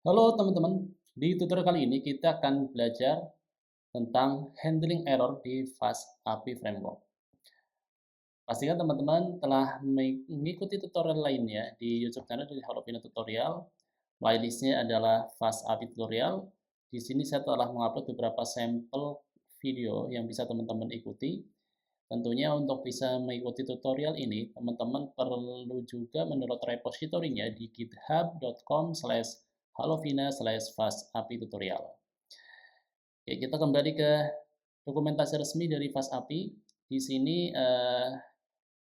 Halo teman-teman, di tutorial kali ini kita akan belajar tentang handling error di Fast API Framework. Pastikan teman-teman telah mengikuti tutorial lainnya di YouTube channel dari Halopina Tutorial. Playlistnya adalah Fast API Tutorial. Di sini saya telah mengupload beberapa sampel video yang bisa teman-teman ikuti. Tentunya untuk bisa mengikuti tutorial ini, teman-teman perlu juga mendownload repositorinya di github.com/halovina/fastapi tutorial. Oke, kita kembali ke dokumentasi resmi dari FastAPI. Di sini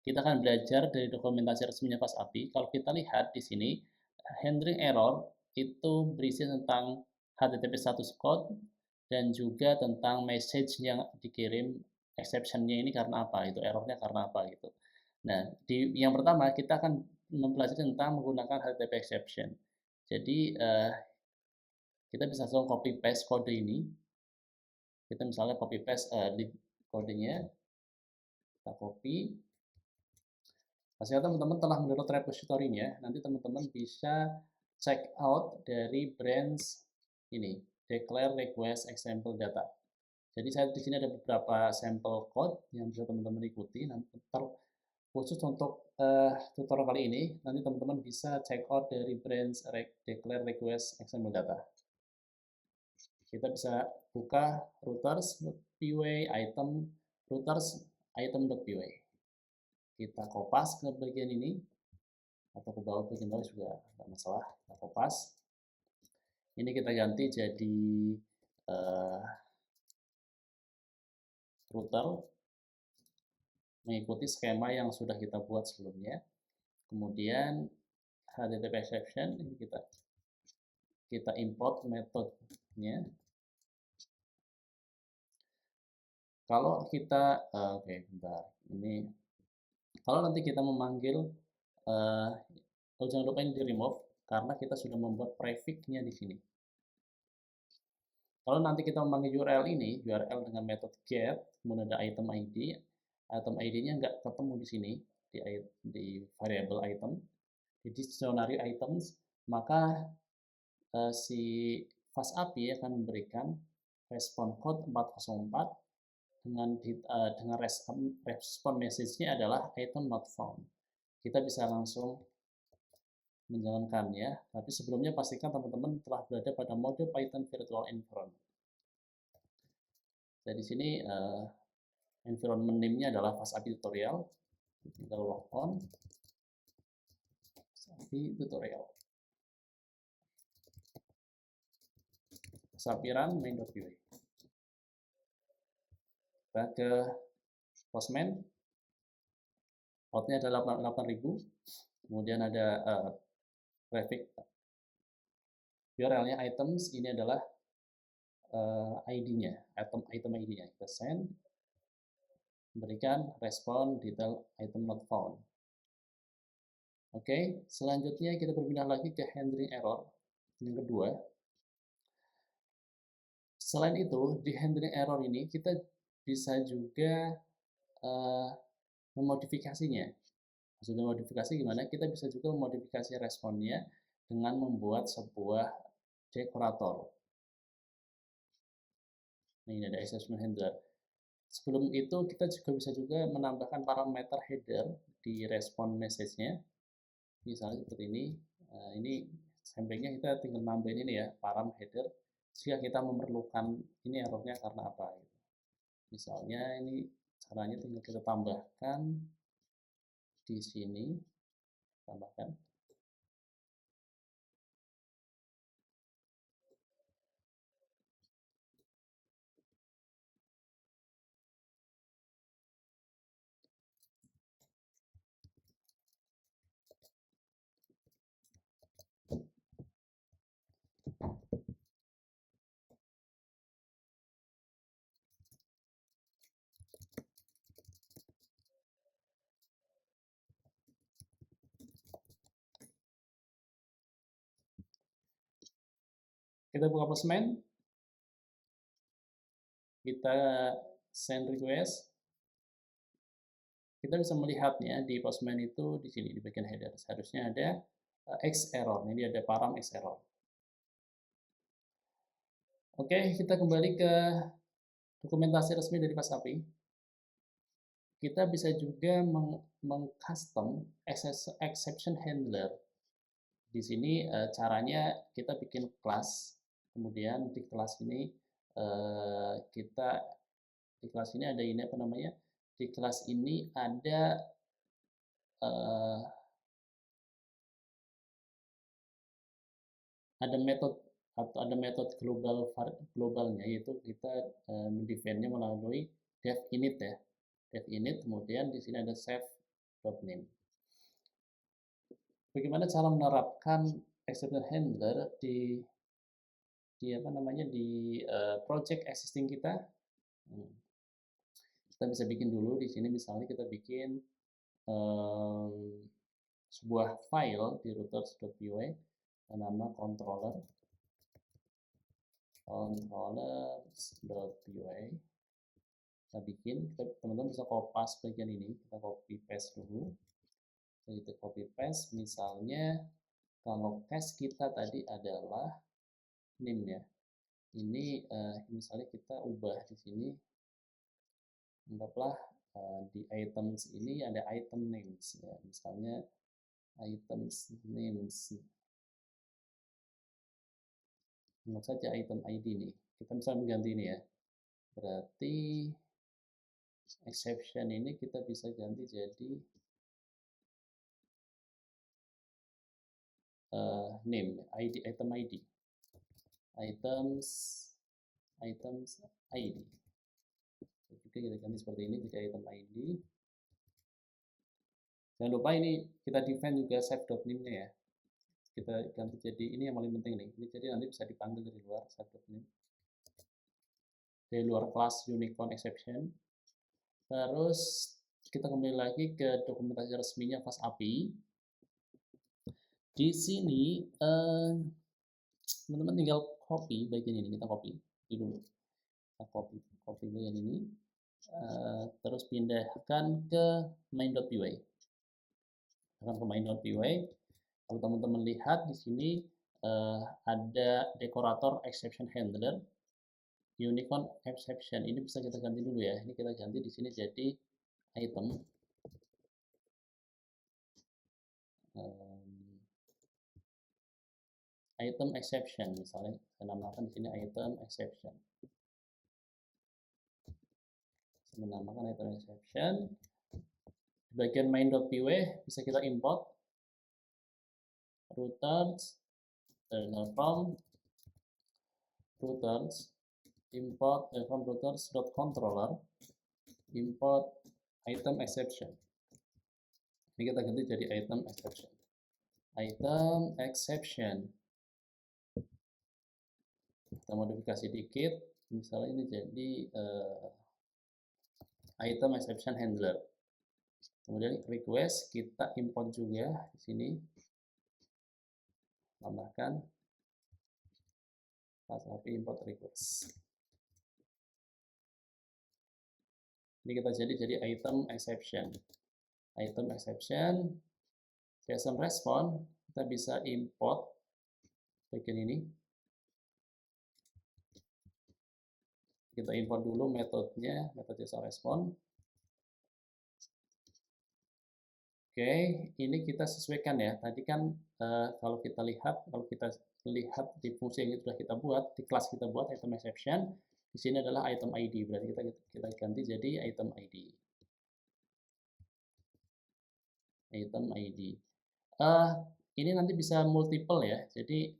kita akan belajar dari dokumentasi resminya FastAPI. Kalau kita lihat di sini, handling error itu berisi tentang HTTP status code dan juga tentang message yang dikirim, exception-nya ini karena apa, itu errornya karena apa gitu. Nah, di yang pertama kita akan mempelajari tentang menggunakan HTTP exception. Jadi kita bisa langsung copy paste kode ini. Kita misalnya copy paste kodenya, kita copy. Pastikan teman-teman telah mendownload repositorinya, nanti teman-teman bisa check out dari branch ini, declare request example data. Jadi saya di sini ada beberapa sampel code yang bisa teman-teman ikuti. Nanti khusus untuk tutorial kali ini, nanti teman-teman bisa check out dari branch declare request example data. Kita bisa buka routers.py item routers item.py. Kita kopas ke bagian ini atau ke bawah, bagian bawah juga tidak masalah, kita kopas. Ini kita ganti jadi router mengikuti skema yang sudah kita buat sebelumnya. Kemudian HTTP exception ini kita import metodenya. Kalau kita oke, bentar. Ini kalau nanti kita memanggil jangan lupa ini di remove karena kita sudah membuat prefix-nya di sini. Kalau nanti kita memanggil URL ini, URL dengan metode get, kemudian ada item ID-nya nggak ketemu di sini, di variable item, di dictionary items, maka si FastAPI akan memberikan respon code 404 dengan respon message-nya adalah item not found. Kita bisa langsung menjalankannya, tapi sebelumnya pastikan teman-teman telah berada pada mode Python Virtual Environment. Jadi di sini environment name-nya adalah FastAPI Tutorial. Tinggal log on FastAPI Tutorial. FastAPI run main.py. Kita ke Postman. Outnya adalah 8000. Kemudian ada prefix URL-nya items, ini adalah ID-nya, item ID-nya. Kita send, berikan respon detail item not found. Oke, selanjutnya kita berpindah lagi ke handling error yang kedua. Selain itu, di handling error ini kita bisa juga memodifikasinya. Maksudnya modifikasi gimana? Kita bisa juga memodifikasi responnya dengan membuat sebuah dekorator. Nah, ini ada exception handler. Sebelum itu kita juga bisa menambahkan parameter header di respon message-nya. Misalnya seperti ini. Ini samplingnya kita tinggal nambahin ini ya, param header. Jika kita memerlukan ini errornya karena apa. Misalnya ini caranya tinggal kita tambahkan di sini, tambahkan. Kita buka Postman, kita send request. Kita bisa melihatnya di Postman itu di sini di bagian header. Seharusnya ada X error. Ini ada param X error. Oke, kita kembali ke dokumentasi resmi dari FastAPI. Kita bisa juga meng-custom exception handler. Di sini caranya kita bikin kelas, kemudian di kelas ini kita di kelas ini ada ini apa namanya? Di kelas ini ada metode atau ada metode globalnya, yaitu kita mendefine-nya melalui dev init ya. Dev init, kemudian di sini ada save.name. Bagaimana cara menerapkan exception handler di apa namanya di project existing kita? Kita bisa bikin dulu di sini, misalnya kita bikin sebuah file di routers.py nama controllers.py. Kita bikin, teman-teman bisa copy bagian ini, kita copy paste dulu. Kita copy paste, misalnya kalau case kita tadi adalah name ya. Ini misalnya kita ubah di sini, anggaplah di items ini ada item names ya, misalnya items names, anggap saja item ID nih, kita bisa mengganti ini ya, berarti exception ini kita bisa ganti jadi name, ID, item ID, items ID. Oke, kita ganti seperti ini jadi item ID. Jangan lupa ini kita define juga save.name-nya ya. Kita ganti jadi ini yang paling penting nih. Ini jadi nanti bisa dipanggil dari luar save.name. Dari luar kelas unicorn exception. Terus kita kembali lagi ke dokumentasi resminya FastAPI. Di sini teman-teman tinggal copy bagian ini, kita copy dulu. Kita copy bagian ini. Terus pindahkan ke main.py. Akan ke main.py. Kalau teman-teman lihat di sini ada dekorator exception handler, unicorn exception. Ini bisa kita ganti dulu ya. Ini kita ganti di sini jadi item. Item exception, misalnya saya namakan di sini item exception. Saya menamakan item exception. Di bagian main.py bisa kita import routers from routers, import from routers.controller, import item exception. Ini kita ganti jadi item exception. Item exception. Kita modifikasi dikit, misalnya ini jadi item exception handler. Kemudian request kita import juga di sini, tambahkan FastAPI import request. Ini kita jadi item exception. Item exception JSON response, kita bisa import bagian ini. Kita import dulu metodenya, metode JSON response. Oke, ini kita sesuaikan ya. Tadi kan kalau kita lihat di fungsi yang sudah kita buat, di kelas kita buat item exception, di sini adalah item ID. Berarti kita ganti jadi item ID. Item ID. Ini nanti bisa multiple ya. Jadi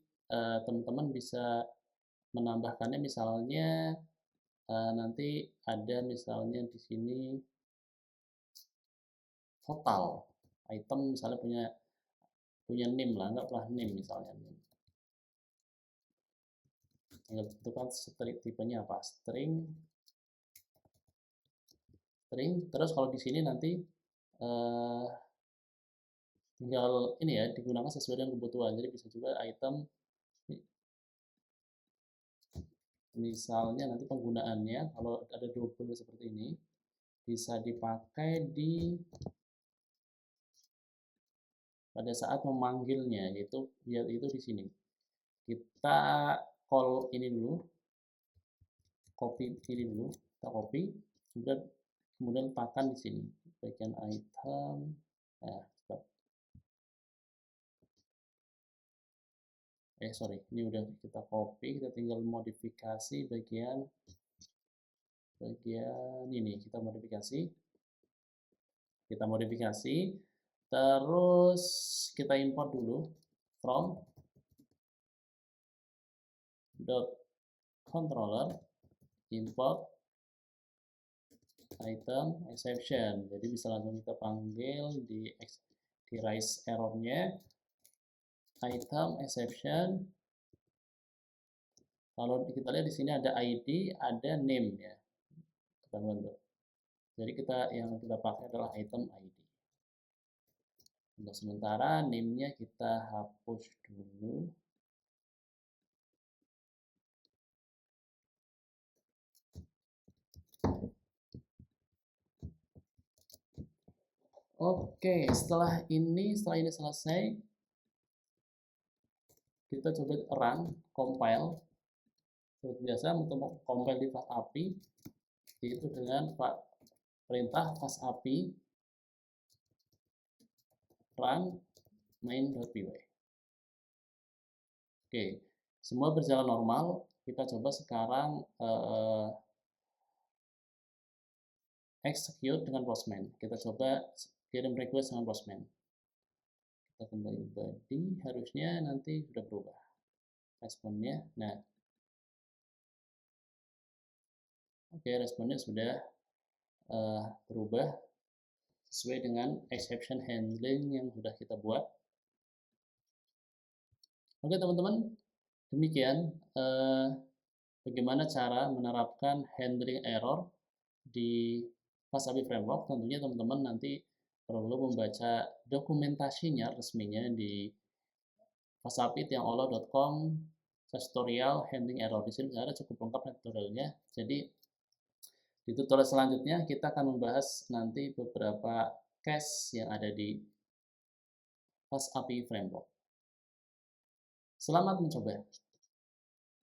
teman-teman bisa menambahkannya, misalnya nanti ada misalnya di sini total item, misalnya punya name lah, anggaplah name misalnya. Tinggal tentukan tipenya apa, string. Terus kalau di sini nanti tinggal ini ya, digunakan sesuai dengan kebutuhan. Jadi bisa juga item, misalnya nanti penggunaannya kalau ada double seperti ini bisa dipakai pada saat memanggilnya, yaitu di sini kita call ini dulu, pilih dulu, kita copy, kemudian letakkan di sini bagian item. Nah, stop. Sorry, ini udah kita copy, kita tinggal modifikasi bagian ini, kita modifikasi, terus kita import dulu from .controller import item exception. Jadi bisa langsung kita panggil di raise errornya item exception. Kalau kita lihat di sini ada ID, ada name ya, kita bantu. Jadi yang kita pakai adalah item ID. Untuk sementara name-nya kita hapus dulu. Oke, setelah ini selesai, kita coba run, compile. Seperti biasa untuk compile di FastAPI itu dengan perintah FastAPI run main.py. Oke, semua berjalan normal. Kita coba sekarang execute dengan Postman. Kita coba kirim request dengan Postman. Kita kembali body, harusnya nanti sudah berubah responnya. Nah, oke, responnya sudah berubah sesuai dengan exception handling yang sudah kita buat. Oke teman-teman, demikian bagaimana cara menerapkan handling error di FastAPI Framework. Tentunya teman-teman nanti perlu membaca dokumentasinya resminya di fastapi.tiangolo.com/tutorial handling error. Di sini ada cukup lengkap tutorialnya. Jadi di tutorial selanjutnya kita akan membahas nanti beberapa case yang ada di FastAPI Framework. Selamat mencoba.